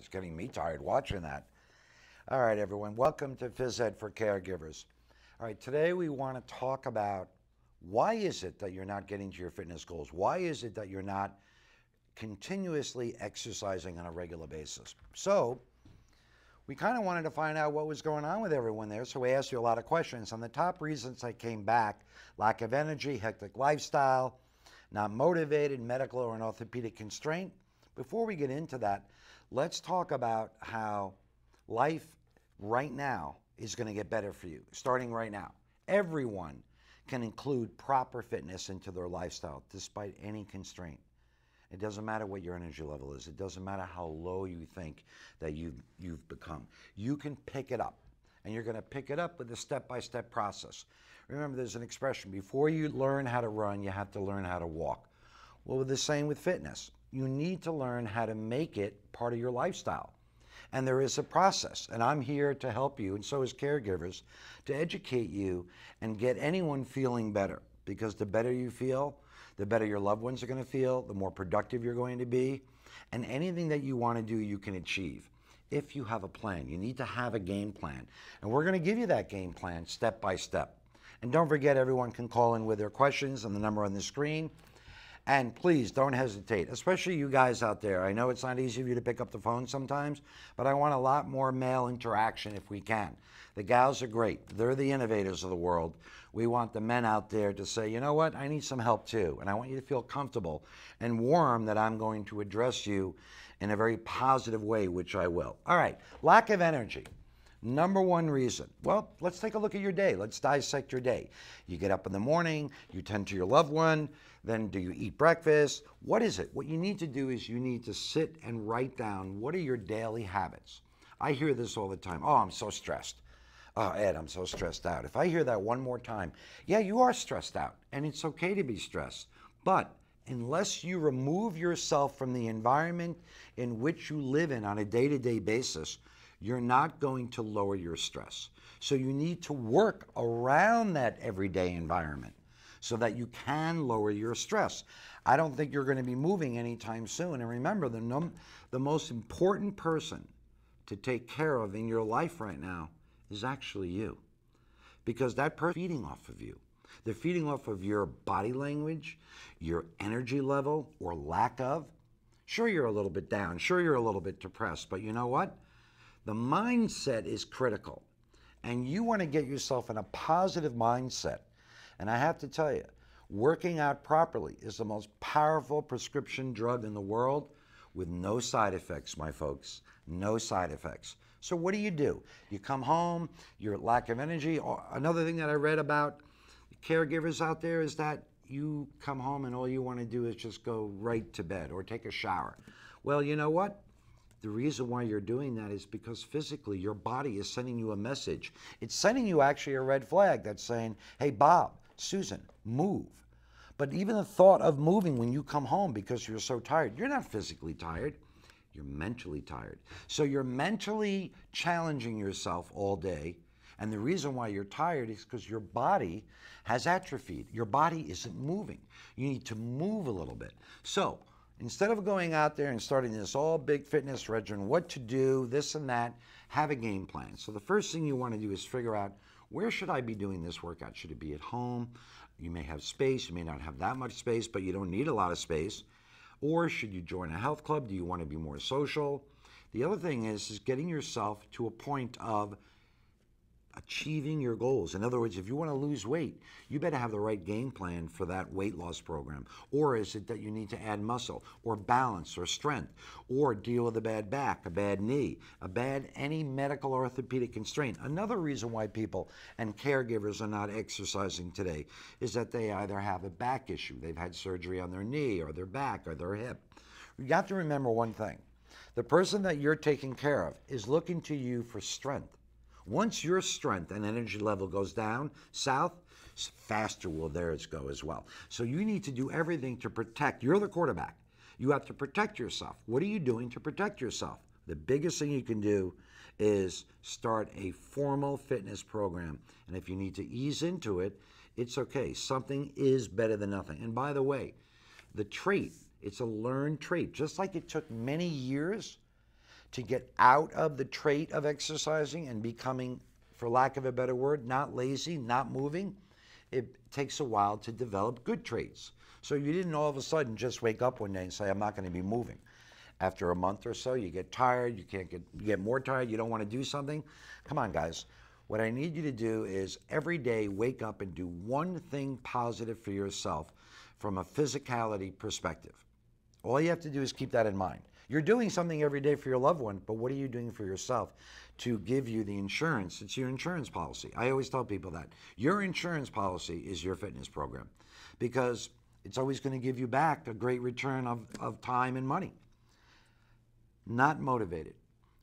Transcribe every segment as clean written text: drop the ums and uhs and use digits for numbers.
It's getting me tired watching that. All right, everyone. Welcome to PhysEd for Caregivers. All right, today we want to talk about why is it that you're not getting to your fitness goals? Why is it that you're not continuously exercising on a regular basis? So we kind of wanted to find out what was going on with everyone there, so we asked you a lot of questions. And the top reasons that came back: lack of energy, hectic lifestyle, not motivated, medical or an orthopedic constraint. Before we get into that, let's talk about how life right now is going to get better for you, starting right now. Everyone can include proper fitness into their lifestyle despite any constraint. It doesn't matter what your energy level is. It doesn't matter how low you think that you've become. You can pick it up, and you're going to pick it up with a step-by-step process. Remember, there's an expression: before you learn how to run, you have to learn how to walk. Well, the same with fitness. You need to learn how to make it part of your lifestyle. And there is a process, and I'm here to help you, and so is Caregivers, to educate you and get anyone feeling better. Because the better you feel, the better your loved ones are going to feel, the more productive you're going to be, and anything that you want to do, you can achieve. If you have a plan, you need to have a game plan. And we're going to give you that game plan step by step. And don't forget, everyone can call in with their questions on the number on the screen. And please don't hesitate, especially you guys out there. I know it's not easy for you to pick up the phone sometimes, but I want a lot more male interaction if we can. The gals are great. They're the innovators of the world. We want the men out there to say, you know what, I need some help too. And I want you to feel comfortable and warm that I'm going to address you in a very positive way, which I will. All right, lack of energy. Number one reason. Well, let's take a look at your day. Let's dissect your day. You get up in the morning, you tend to your loved one, then do you eat breakfast? What is it? What you need to do is you need to sit and write down, what are your daily habits? I hear this all the time. Oh, I'm so stressed. Oh, Ed, I'm so stressed out. If I hear that one more time, yeah, you are stressed out, and it's okay to be stressed. But unless you remove yourself from the environment in which you live in on a day-to-day basis, you're not going to lower your stress. So you need to work around that everyday environment so that you can lower your stress. I don't think you're going to be moving anytime soon. And remember, the most important person to take care of in your life right now is actually you. Because that person is feeding off of you. They're feeding off of your body language, your energy level or lack of. Sure, you're a little bit down. Sure, you're a little bit depressed. But you know what? The mindset is critical, and you want to get yourself in a positive mindset. And I have to tell you, working out properly is the most powerful prescription drug in the world with no side effects, my folks, no side effects. So what do? You come home, you're at lack of energy. Another thing that I read about caregivers out there is that you come home and all you want to do is just go right to bed or take a shower. Well, you know what? The reason why you're doing that is because physically your body is sending you a message. It's sending you actually a red flag that's saying, hey, Bob, Susan, move. But even the thought of moving when you come home because you're so tired, you're not physically tired, you're mentally tired. So you're mentally challenging yourself all day. And the reason why you're tired is because your body has atrophied. Your body isn't moving. You need to move a little bit. So instead of going out there and starting this all big fitness regimen, what to do, this and that, have a game plan. So the first thing you want to do is figure out, where should I be doing this workout? Should it be at home? You may have space, you may not have that much space, but you don't need a lot of space. Or should you join a health club? Do you want to be more social? The other thing is getting yourself to a point of achieving your goals. In other words, if you want to lose weight, you better have the right game plan for that weight loss program. Or is it that you need to add muscle or balance or strength or deal with a bad back, a bad knee, any medical or orthopedic constraint? Another reason why people and caregivers are not exercising today is that they either have a back issue, they've had surgery on their knee or their back or their hip. You got to remember one thing. The person that you're taking care of is looking to you for strength. Once your strength and energy level goes down south, faster will theirs go as well. So you need to do everything to protect. You're the quarterback. You have to protect yourself. What are you doing to protect yourself? The biggest thing you can do is start a formal fitness program. And if you need to ease into it, it's okay. Something is better than nothing. And by the way, the trait, it's a learned trait. Just like it took many years to get out of the trait of exercising and becoming, for lack of a better word, not lazy, not moving, it takes a while to develop good traits. So you didn't all of a sudden just wake up one day and say, I'm not going to be moving. After a month or so, you get tired, you get more tired, you don't want to do something. Come on, guys. What I need you to do is every day wake up and do one thing positive for yourself from a physicality perspective. All you have to do is keep that in mind. You're doing something every day for your loved one, but what are you doing for yourself to give you the insurance? It's your insurance policy. I always tell people that. Your insurance policy is your fitness program because it's always going to give you back a great return of time and money. Not motivated.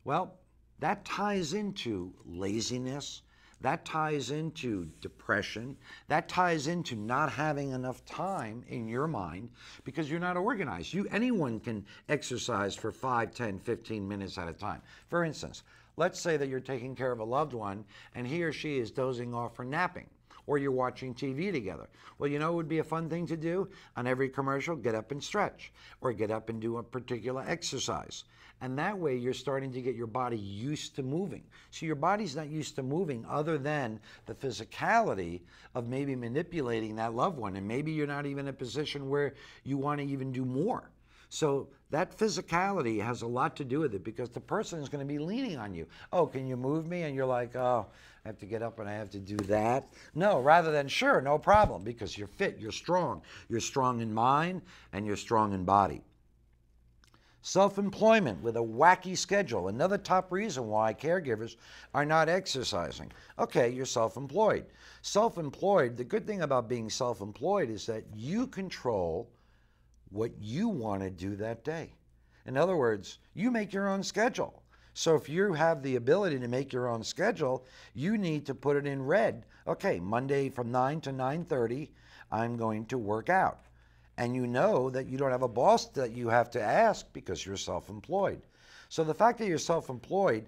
Well, that ties into laziness. That ties into depression. That ties into not having enough time in your mind because you're not organized. Anyone can exercise for 5, 10, 15 minutes at a time. For instance, let's say that you're taking care of a loved one and he or she is dozing off or napping, or you're watching TV together. Well, you know what would be a fun thing to do? On every commercial, get up and stretch, or get up and do a particular exercise. And that way you're starting to get your body used to moving. So your body's not used to moving other than the physicality of maybe manipulating that loved one. And maybe you're not even in a position where you want to even do more. So that physicality has a lot to do with it because the person is going to be leaning on you. Oh, can you move me? And you're like, oh, I have to get up and I have to do that. No, rather than sure, no problem, because you're fit, you're strong. You're strong in mind and you're strong in body. Self-employment with a wacky schedule. Another top reason why caregivers are not exercising. Okay, you're self-employed. Self-employed, the good thing about being self-employed is that you control what you want to do that day. In other words, you make your own schedule. So if you have the ability to make your own schedule, you need to put it in red. Okay, Monday from 9 to 9:30, I'm going to work out. And you know that you don't have a boss that you have to ask because you're self-employed. So the fact that you're self-employed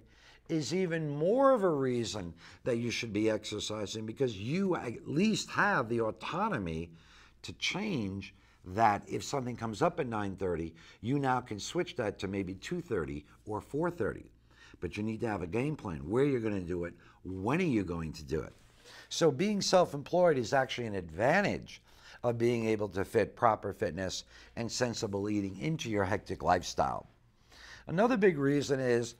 is even more of a reason that you should be exercising because you at least have the autonomy to change that. If something comes up at 9:30, you now can switch that to maybe 2:30 or 4:30. But you need to have a game plan, where you're going to do it, when are you going to do it. So being self-employed is actually an advantage of being able to fit proper fitness and sensible eating into your hectic lifestyle. Another big reason is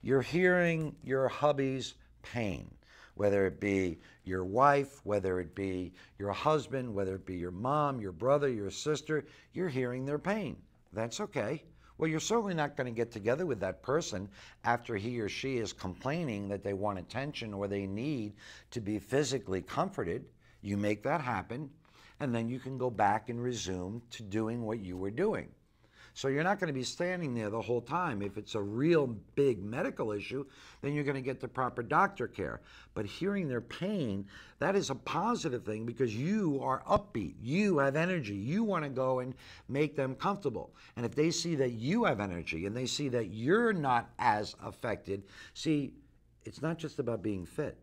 you're hearing your hubby's pain, whether it be your wife, whether it be your husband, whether it be your mom, your brother, your sister, you're hearing their pain. That's okay. Well, you're certainly not going to get together with that person after he or she is complaining that they want attention or they need to be physically comforted. You make that happen, and then you can go back and resume to doing what you were doing. So you're not going to be standing there the whole time. If it's a real big medical issue, then you're going to get the proper doctor care. But hearing their pain, that is a positive thing because you are upbeat. You have energy. You want to go and make them comfortable. And if they see that you have energy and they see that you're not as affected, see, it's not just about being fit.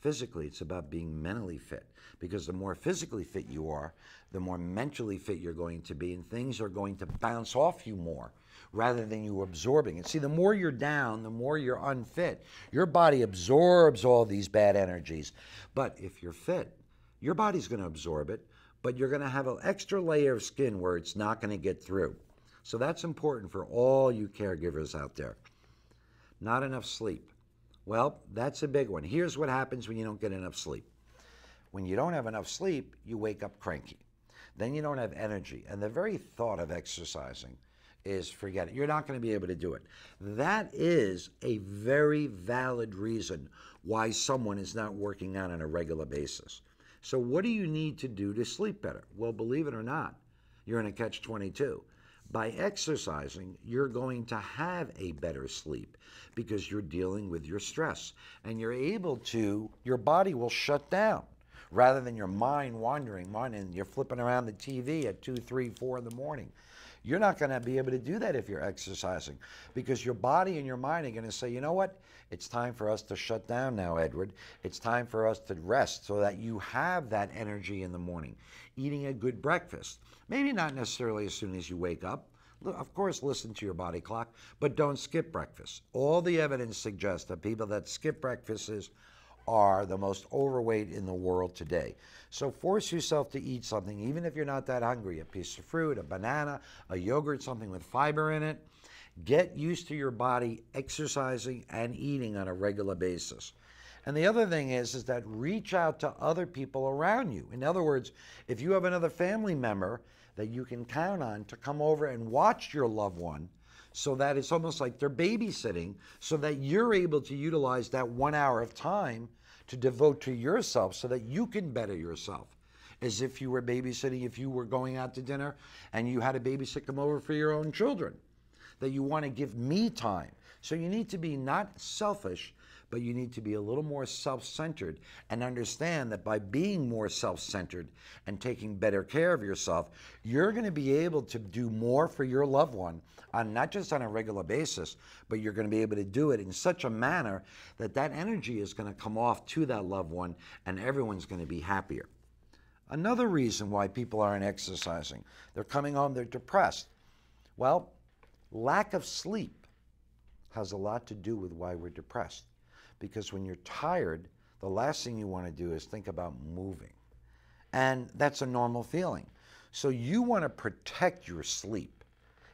Physically, it's about being mentally fit. Because the more physically fit you are, the more mentally fit you're going to be, and things are going to bounce off you more rather than you absorbing it. See, the more you're down, the more you're unfit. Your body absorbs all these bad energies. But if you're fit, your body's going to absorb it, but you're going to have an extra layer of skin where it's not going to get through. So that's important for all you caregivers out there. Not enough sleep. Well, that's a big one. Here's what happens when you don't get enough sleep. When you don't have enough sleep, you wake up cranky. Then you don't have energy. And the very thought of exercising is forget it. You're not going to be able to do it. That is a very valid reason why someone is not working out on a regular basis. So what do you need to do to sleep better? Well, believe it or not, you're in a catch-22. By exercising, you're going to have a better sleep because you're dealing with your stress. And you're able to, your body will shut down. Rather than your mind wandering, and you're flipping around the TV at 2, 3, 4 in the morning. You're not going to be able to do that if you're exercising because your body and your mind are going to say, you know what? It's time for us to shut down now, Edward. It's time for us to rest so that you have that energy in the morning. Eating a good breakfast. Maybe not necessarily as soon as you wake up. Of course, listen to your body clock, but don't skip breakfast. All the evidence suggests that people that skip breakfasts are the most overweight in the world today. So force yourself to eat something, even if you're not that hungry, a piece of fruit, a banana, a yogurt, something with fiber in it. Get used to your body exercising and eating on a regular basis. And the other thing is that reach out to other people around you. In other words, if you have another family member that you can count on to come over and watch your loved one, so that it's almost like they're babysitting, so that you're able to utilize that 1 hour of time to devote to yourself so that you can better yourself. As if you were babysitting, if you were going out to dinner and you had a babysit come over for your own children, that you want to give me time. So you need to be not selfish, but you need to be a little more self-centered and understand that by being more self-centered and taking better care of yourself, you're going to be able to do more for your loved one, not just on a regular basis, but you're going to be able to do it in such a manner that that energy is going to come off to that loved one and everyone's going to be happier. Another reason why people aren't exercising, they're coming home, they're depressed. Well, lack of sleep has a lot to do with why we're depressed. Because when you're tired, the last thing you want to do is think about moving. And that's a normal feeling. So you want to protect your sleep.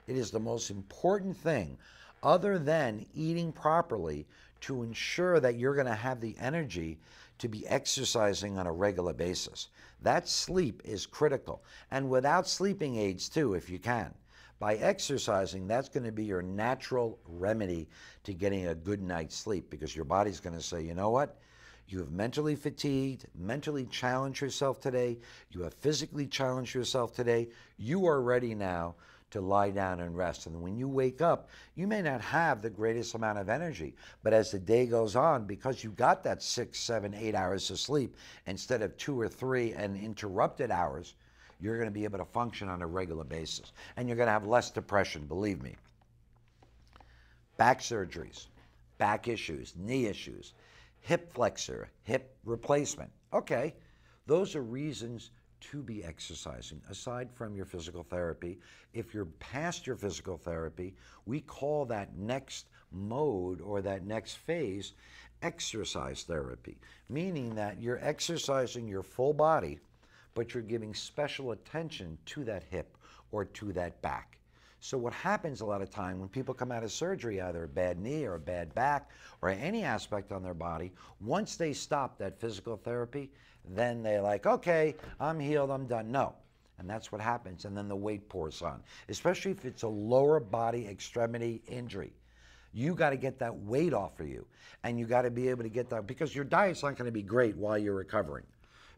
It is the most important thing, other than eating properly, to ensure that you're going to have the energy to be exercising on a regular basis. That sleep is critical. And without sleeping aids too, if you can. By exercising, that's going to be your natural remedy to getting a good night's sleep, because your body's going to say, you know what? You have mentally fatigued, mentally challenged yourself today. You have physically challenged yourself today. You are ready now to lie down and rest. And when you wake up, you may not have the greatest amount of energy, but as the day goes on, because you got that 6, 7, 8 hours of sleep instead of 2 or 3 and interrupted hours, you're going to be able to function on a regular basis. And you're going to have less depression, believe me. Back surgeries, back issues, knee issues, hip flexor, hip replacement. Okay, those are reasons to be exercising, aside from your physical therapy. If you're past your physical therapy, we call that next mode or that next phase exercise therapy, meaning that you're exercising your full body, but you're giving special attention to that hip or to that back. So what happens a lot of time when people come out of surgery, either a bad knee or a bad back or any aspect on their body, once they stop that physical therapy, then they're like, okay, I'm healed, I'm done. No. And that's what happens. And then the weight pours on, especially if it's a lower body extremity injury. You got to get that weight off of you. And you got to be able to get that, because your diet's not going to be great while you're recovering.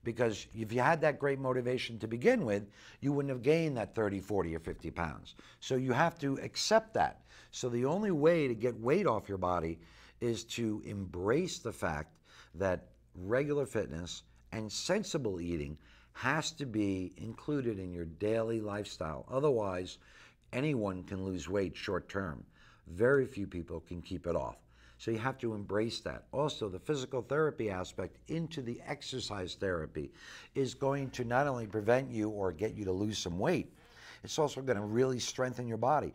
Because if you had that great motivation to begin with, you wouldn't have gained that 30, 40, or 50 pounds. So you have to accept that. So the only way to get weight off your body is to embrace the fact that regular fitness and sensible eating has to be included in your daily lifestyle. Otherwise, anyone can lose weight short term. Very few people can keep it off. So you have to embrace that. Also, the physical therapy aspect into the exercise therapy is going to not only prevent you or get you to lose some weight, it's also going to really strengthen your body.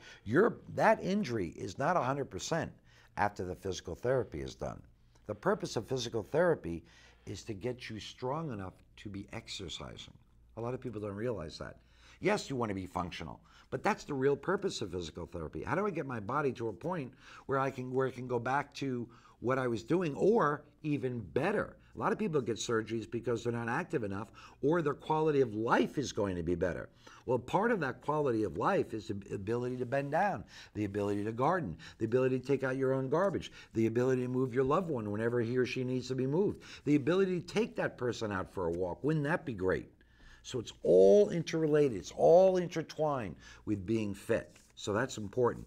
That injury is not 100% after the physical therapy is done. The purpose of physical therapy is to get you strong enough to be exercising. A lot of people don't realize that. Yes, you want to be functional, but that's the real purpose of physical therapy. How do I get my body to a point where it can go back to what I was doing, or even better? A lot of people get surgeries because they're not active enough, or their quality of life is going to be better. Well, part of that quality of life is the ability to bend down, the ability to garden, the ability to take out your own garbage, the ability to move your loved one whenever he or she needs to be moved, the ability to take that person out for a walk. Wouldn't that be great? So it's all interrelated. It's all intertwined with being fit. So that's important.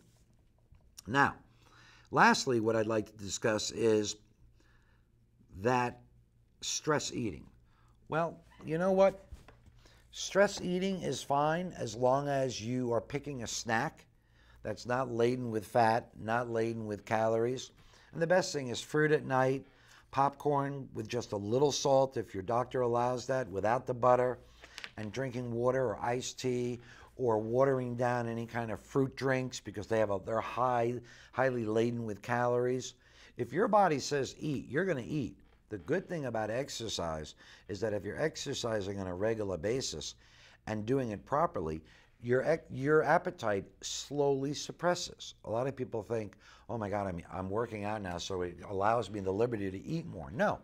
Now, lastly, what I'd like to discuss is that stress eating. Well, you know what? Stress eating is fine as long as you are picking a snack that's not laden with fat, not laden with calories. And the best thing is fruit at night, popcorn with just a little salt if your doctor allows that, without the butter, and drinking water or iced tea or watering down any kind of fruit drinks because they're highly laden with calories. If your body says eat, you're going to eat. The good thing about exercise is that if you're exercising on a regular basis and doing it properly, your appetite slowly suppresses. A lot of people think, oh my God, I'm working out now, so it allows me the liberty to eat more. No.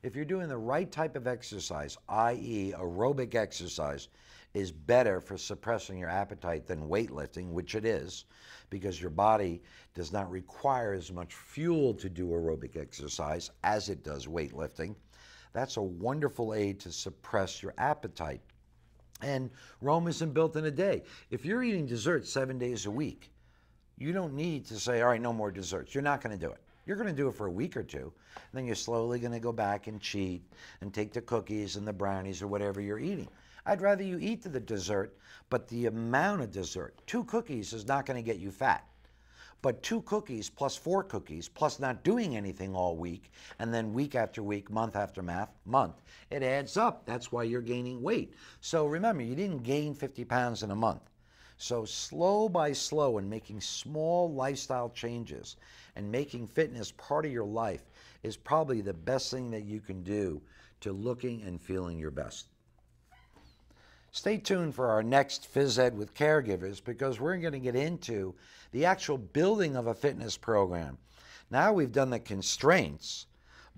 If you're doing the right type of exercise, i.e. aerobic exercise, is better for suppressing your appetite than weightlifting, which it is, because your body does not require as much fuel to do aerobic exercise as it does weightlifting. That's a wonderful aid to suppress your appetite. And Rome isn't built in a day. If you're eating dessert 7 days a week, you don't need to say, all right, no more desserts. You're not going to do it. You're going to do it for a week or two, and then you're slowly going to go back and cheat and take the cookies and the brownies or whatever you're eating. I'd rather you eat the dessert, but the amount of dessert, 2 cookies is not going to get you fat. But 2 cookies plus 4 cookies plus not doing anything all week, and then week after week, month after month, it adds up. That's why you're gaining weight. So remember, you didn't gain 50 pounds in a month. So slow by slow and making small lifestyle changes and making fitness part of your life is probably the best thing that you can do to looking and feeling your best. Stay tuned for our next PhysEd with Caregivers, because we're going to get into the actual building of a fitness program. Now we've done the constraints,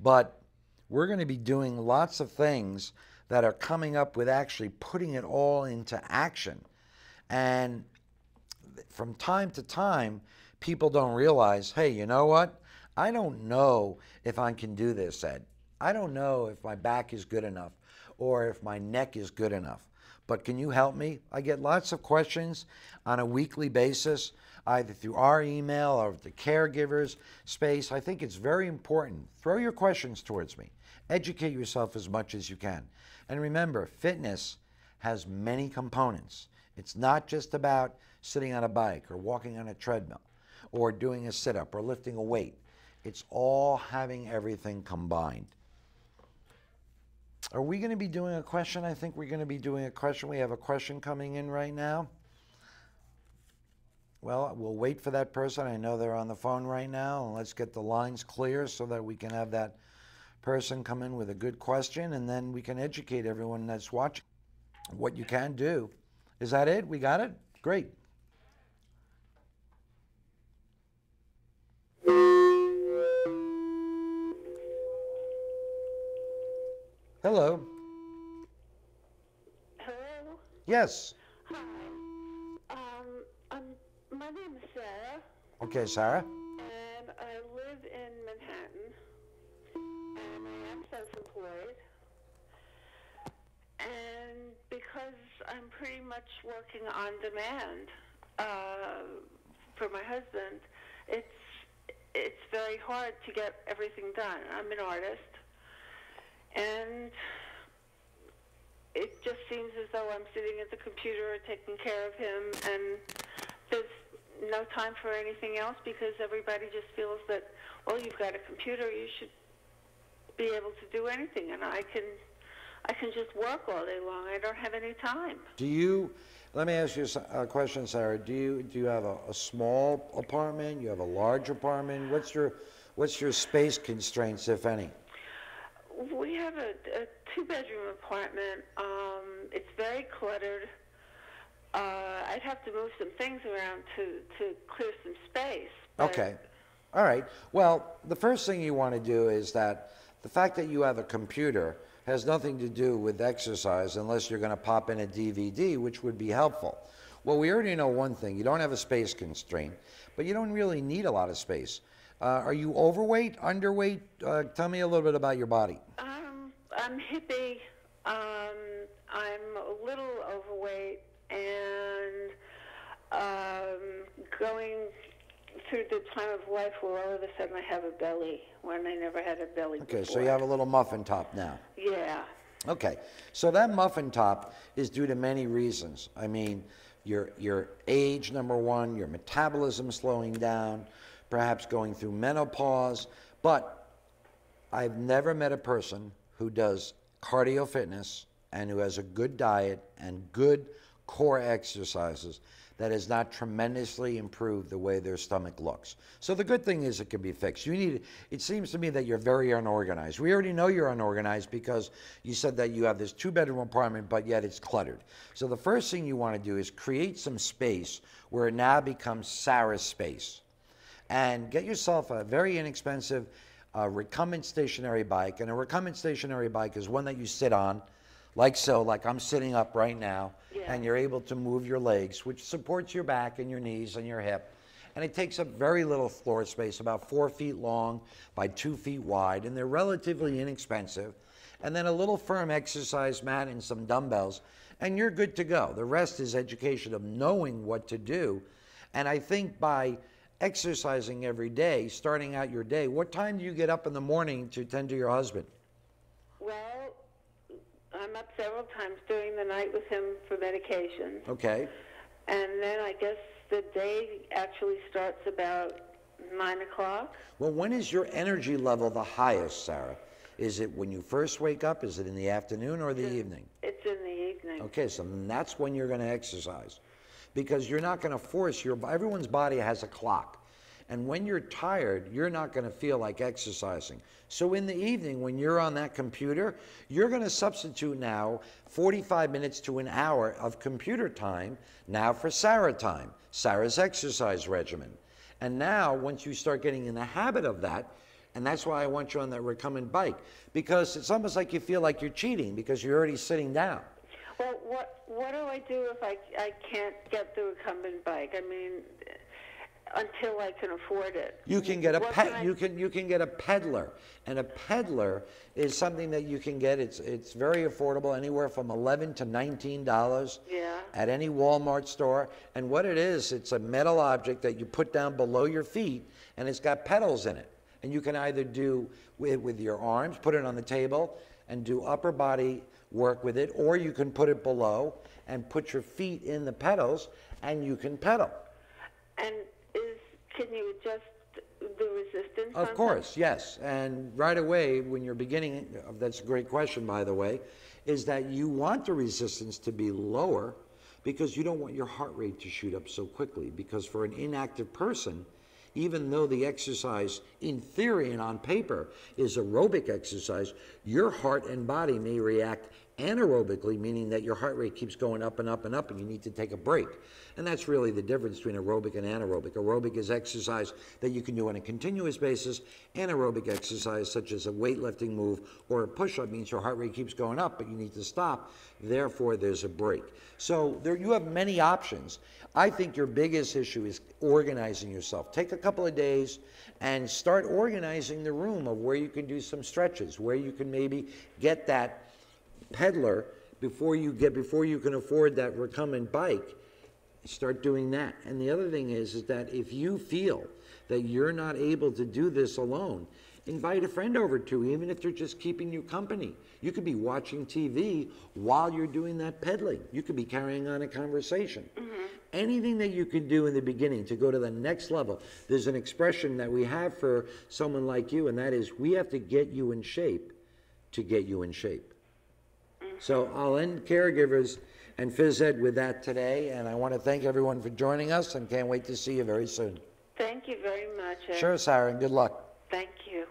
but we're going to be doing lots of things that are coming up with actually putting it all into action. And from time to time, people don't realize, hey, you know what? I don't know if I can do this, Ed. I don't know if my back is good enough or if my neck is good enough. But can you help me? I get lots of questions on a weekly basis, either through our email or the caregivers space. I think it's very important. Throw your questions towards me. Educate yourself as much as you can. And remember, fitness has many components. It's not just about sitting on a bike or walking on a treadmill or doing a sit-up or lifting a weight. It's all having everything combined. Are we going to be doing a question? I think we're going to be doing a question. We have a question coming in right now. Well, we'll wait for that person. I know they're on the phone right now. And let's get the lines clear so that we can have that person come in with a good question, and then we can educate everyone that's watching what you can do. Is that it? We got it? Great. Hello. Hello? Yes. Hi. My name is Sarah. Okay, Sarah. And I live in Manhattan. And I am self-employed. And because I'm pretty much working on demand for my husband, it's very hard to get everything done. I'm an artist. And it just seems as though I'm sitting at the computer taking care of him, and there's no time for anything else because everybody just feels that, well, you've got a computer, you should be able to do anything, and I can just work all day long. I don't have any time. Let me ask you a question, Sarah. Do you have a small apartment? You have a large apartment? What's your space constraints, if any? We have a 2-bedroom apartment. It's very cluttered. I'd have to move some things around to clear some space. Okay. All right. Well, the first thing you want to do is that the fact that you have a computer has nothing to do with exercise unless you're going to pop in a DVD, which would be helpful. Well, we already know one thing. You don't have a space constraint, but you don't really need a lot of space. Are you overweight, underweight? Tell me a little bit about your body. I'm hippie. I'm a little overweight and going through the time of life where all of a sudden I have a belly when I never had a belly before. Okay, so you have a little muffin top now. Yeah. Okay, so that muffin top is due to many reasons. I mean, your age, number one, your metabolism slowing down, perhaps going through menopause, but I've never met a person who does cardio fitness and who has a good diet and good core exercises that has not tremendously improved the way their stomach looks. So the good thing is it can be fixed. It seems to me that you're very unorganized. We already know you're unorganized because you said that you have this 2-bedroom apartment, but yet it's cluttered. So the first thing you want to do is create some space where it now becomes Sarah's space. And get yourself a very inexpensive recumbent stationary bike. And a recumbent stationary bike is one that you sit on, like so, like I'm sitting up right now, and you're able to move your legs, which supports your back and your knees and your hip. And it takes up very little floor space, about 4 feet long by 2 feet wide, and they're relatively inexpensive. And then a little firm exercise mat and some dumbbells, and you're good to go. The rest is education of knowing what to do. And I think by exercising every day, starting out your day, what time do you get up in the morning to tend to your husband? Well, I'm up several times during the night with him for medications. Okay. And then I guess the day actually starts about 9 o'clock. Well, when is your energy level the highest, Sarah? Is it when you first wake up? Is it in the afternoon or the evening? It's in the evening. Okay, so that's when you're going to exercise. Because you're not going to force everyone's body has a clock. And when you're tired, you're not going to feel like exercising. So in the evening, when you're on that computer, you're going to substitute now 45 minutes to an hour of computer time now for Sarah time, Sarah's exercise regimen. And now, once you start getting in the habit of that, and that's why I want you on that recumbent bike, because it's almost like you feel like you're cheating because you're already sitting down. Well, what do I do if I can't get the recumbent bike? I mean, until I can afford it. You can get you can get a peddler, and a peddler is something that you can get. It's very affordable, anywhere from $11 to $19 at any Walmart store. And what it is, it's a metal object that you put down below your feet, and it's got pedals in it. And you can either do with your arms, put it on the table, and do upper body work with it, or you can put it below and put your feet in the pedals, and you can pedal. And can you adjust the resistance? Of course, yes. And right away, when you're beginning, that's a great question, by the way, is that you want the resistance to be lower because you don't want your heart rate to shoot up so quickly. Because for an inactive person, even though the exercise in theory and on paper is aerobic exercise, your heart and body may react anaerobically, meaning that your heart rate keeps going up and up and up and you need to take a break. And that's really the difference between aerobic and anaerobic. Aerobic is exercise that you can do on a continuous basis. Anaerobic exercise, such as a weightlifting move or a push-up, means your heart rate keeps going up, but you need to stop. Therefore, there's a break. So there you have many options. I think your biggest issue is organizing yourself. Take a couple of days and start organizing the room of where you can do some stretches, where you can maybe get that peddler before you can afford that recumbent bike. Start doing that. And the other thing is that if you feel that you're not able to do this alone, invite a friend over too, even if they're just keeping you company. You could be watching TV while you're doing that pedaling. You could be carrying on a conversation. Anything that you can do in the beginning to go to the next level. There's an expression that we have for someone like you, and that is, we have to get you in shape to get you in shape. So I'll end Caregivers and PhysEd with that today, and I want to thank everyone for joining us and can't wait to see you very soon. Thank you very much, Ed. Sure, Sarah, and good luck. Thank you.